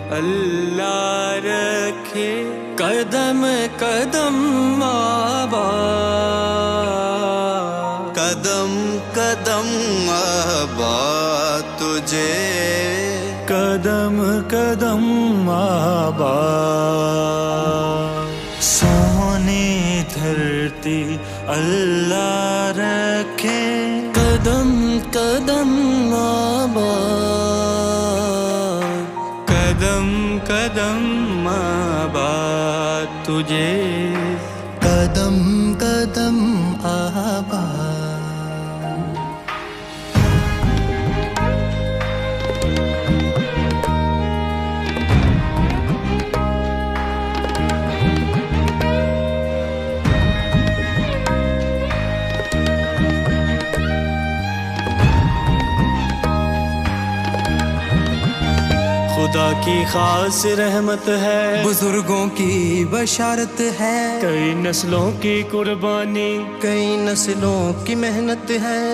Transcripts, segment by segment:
अल्लाह रखे कदम कदम आबाद, कदम कदम आबाद तुझे, कदम कदम आबाद। सोनी धरती अल्लाह रखे कदम कदम आबाद, कदम कदम आबाद तुझे, कदम कदम आबाद। खुदा की खास रहमत है, बुजुर्गों की बशारत है, कई नस्लों की कुर्बानी, कई नस्लों की मेहनत है।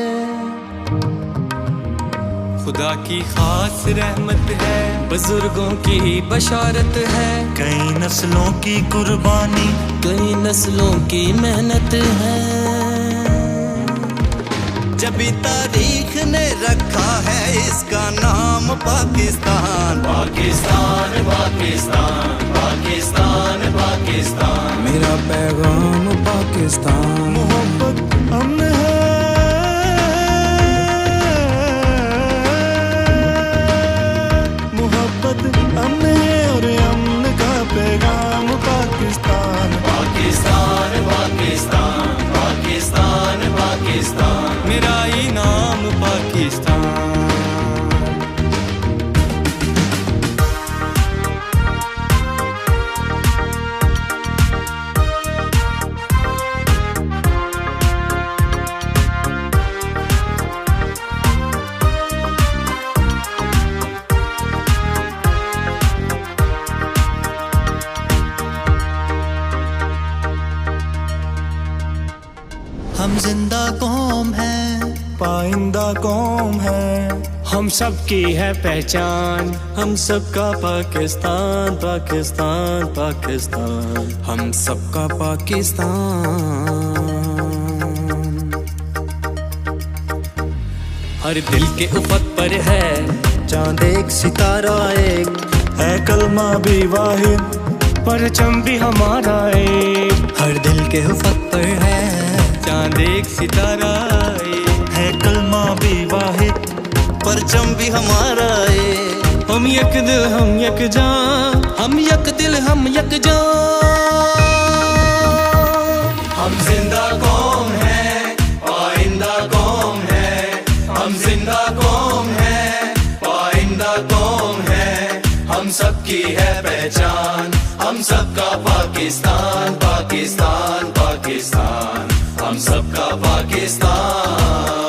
खुदा की खास रहमत है, बुजुर्गों की बशारत है, कई नस्लों की कुर्बानी, कई नस्लों की मेहनत है। जब भी तारीख ने रखा है इसका नाम पाकिस्तान, पाकिस्तान पाकिस्तान पाकिस्तान पाकिस्तान, मेरा पैगाम पाकिस्तान। मोहब्बत अमन है, मोहब्बत अमन है और अमन का पैगाम पाकिस्तान। पाकिस्तान पाकिस्तान पाकिस्तान पाकिस्तान, मेरा इनाम पाकिस्तान। हम जिंदा कौम है, पाइंदा कौम है, हम सबकी है पहचान, हम सबका पाकिस्तान पाकिस्तान पाकिस्तान, हम सबका पाकिस्तान। हर दिल के उफक पर है चांद एक सितारा एक, है कलमा भी वाहिद, परचम भी हमारा एक। हर दिल के उफक पर है चांद एक सितारा एक, है कलमा भी वाहिद, परचम भी हमारा एक। हम यक दिल हम यक जान, हम यक दिल हम यक जान। हम जिंदा कौम है, पाइंदा कौम है, हम जिंदा कौम है, पाइंदा कौम है, हम सबकी है पहचान, हम सबका पाकिस्तान पाकिस्तान पाकिस्तान, हम सबका पाकिस्तान।